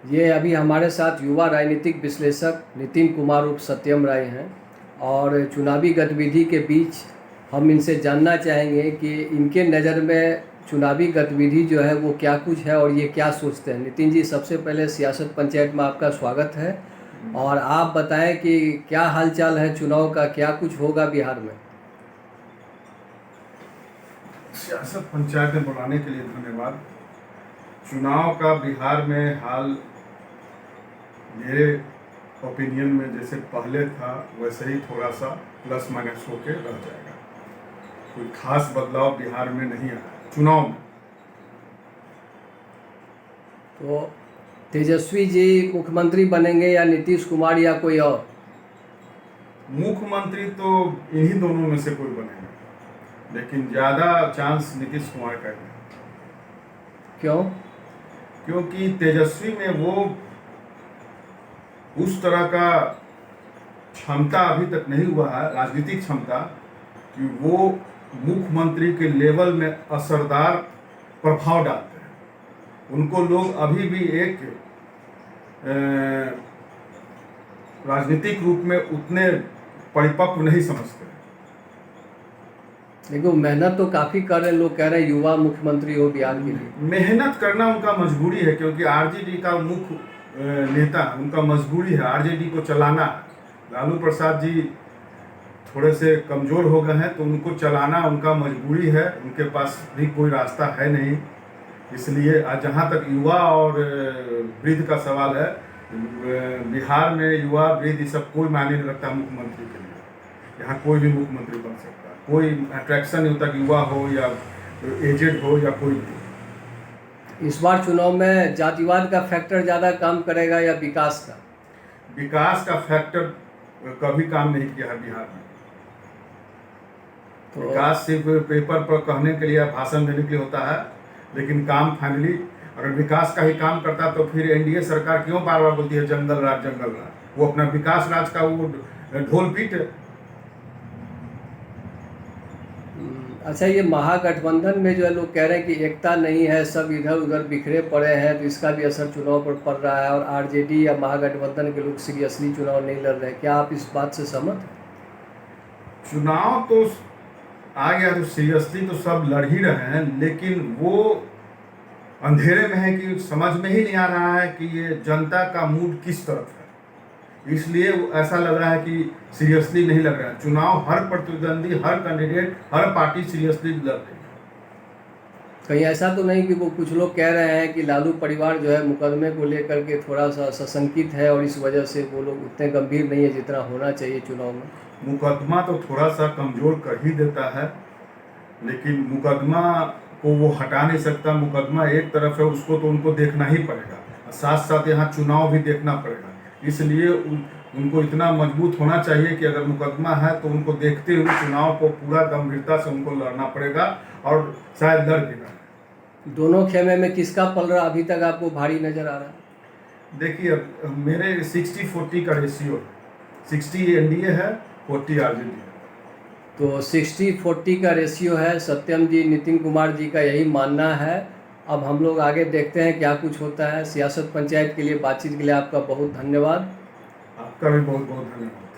ये अभी हमारे साथ युवा राजनीतिक विश्लेषक नितिन कुमार उर्फ सत्यम राय हैं और चुनावी गतिविधि के बीच हम इनसे जानना चाहेंगे कि इनके नज़र में चुनावी गतिविधि जो है वो क्या कुछ है और ये क्या सोचते हैं। नितिन जी, सबसे पहले सियासत पंचायत में आपका स्वागत है और आप बताएं कि क्या हालचाल है चुनाव का, क्या कुछ होगा बिहार में। सियासत पंचायत में बुलाने के लिए धन्यवाद। चुनाव का बिहार में हाल मेरे ओपिनियन में जैसे पहले था वैसे ही थोड़ा सा प्लस माइनस होके रह जाएगा। कोई खास बदलाव बिहार में नहीं आया चुनाव में। तो तेजस्वी जी मुख्यमंत्री बनेंगे या नीतीश कुमार या कोई और? मुख्यमंत्री तो इन्हीं दोनों में से कोई बनेगा, लेकिन ज़्यादा चांस नीतीश कुमार का है। क्यों? क्योंकि तेजस्वी में वो उस तरह का क्षमता अभी तक नहीं हुआ है, राजनीतिक क्षमता, कि वो मुख्यमंत्री के लेवल में असरदार प्रभाव डालते हैं। उनको लोग अभी भी एक राजनीतिक रूप में उतने परिपक्व नहीं समझते। देखो, मेहनत तो काफ़ी कर रहे हैं, लोग कह रहे हैं युवा मुख्यमंत्री हो बिहार के लिए। मेहनत करना उनका मजबूरी है, क्योंकि आरजेडी का मुख्य नेता उनका मजबूरी है आरजेडी को चलाना। लालू प्रसाद जी थोड़े से कमज़ोर हो गए हैं तो उनको चलाना उनका मजबूरी है, उनके पास भी कोई रास्ता है नहीं। इसलिए जहाँ तक युवा और वृद्ध का सवाल है, बिहार में युवा वृद्ध ये सब कोई मायने नहीं रखता मुख्यमंत्री के लिए। यहाँ कोई भी मुख्यमंत्री बन सकता है, कोई अट्रैक्शन नहीं होता कि युवा हो या एजेड हो या कोई भी। इस बार चुनाव में जातिवाद का फैक्टर ज़्यादा काम करेगा या विकास का? विकास का फैक्टर कभी काम नहीं किया है बिहार में। तो विकास सिर्फ पेपर पर कहने के लिए, भाषण देने के लिए होता है, लेकिन काम फाइनली अगर विकास का ही काम करता तो फिर एनडीए सरकार क्यों बार बार बोलती है जंगल राज जंगल राज? वो अपना विकास राज का वो ढोल पीट। अच्छा, ये महागठबंधन में जो है लोग कह रहे हैं कि एकता नहीं है, सब इधर उधर बिखरे पड़े हैं, तो इसका भी असर चुनाव पर पड़ रहा है और आरजेडी या महागठबंधन के लोग सीरियसली चुनाव नहीं लड़ रहे हैं। क्या आप इस बात से सहमत हैं? चुनाव तो आ गया तो सीरियसली तो सब लड़ ही रहे हैं, लेकिन वो अंधेरे में है कि समझ में ही नहीं आ रहा है कि ये जनता का मूड किस तरफ है। इसलिए ऐसा लग रहा है कि सीरियसली नहीं लग रहा है चुनाव। हर प्रतिद्वंदी, हर कैंडिडेट, हर पार्टी सीरियसली लड़ रही है। कहीं ऐसा तो नहीं कि वो कुछ लोग कह रहे हैं कि लालू परिवार जो है मुकदमे को लेकर के थोड़ा सा सशंकित है और इस वजह से वो लोग उतने गंभीर नहीं है जितना होना चाहिए चुनाव में? मुकदमा तो थोड़ा सा कमज़ोर कर ही देता है, लेकिन मुकदमा को वो हटा नहीं सकता। मुकदमा एक तरफ है, उसको तो उनको देखना ही पड़ेगा, साथ साथ यहाँ चुनाव भी देखना पड़ेगा। इसलिए उनको इतना मजबूत होना चाहिए कि अगर मुकदमा है तो उनको देखते हुए चुनाव को पूरा गंभीरता से उनको लड़ना पड़ेगा और शायद लड़ भी ना। दोनों खेमे में किसका पलड़ा अभी तक आपको भारी नजर आ रहा है? देखिए, मेरे 60-40 का रेशियो है। 60 एनडीए है, 40 आरजेडी है। तो 60-40 का रेशियो है। सत्यम जी, नितिन कुमार जी का यही मानना है। अब हम लोग आगे देखते हैं क्या कुछ होता है। सियासत पंचायत के लिए बातचीत के लिए आपका बहुत धन्यवाद। आपका भी बहुत बहुत धन्यवाद।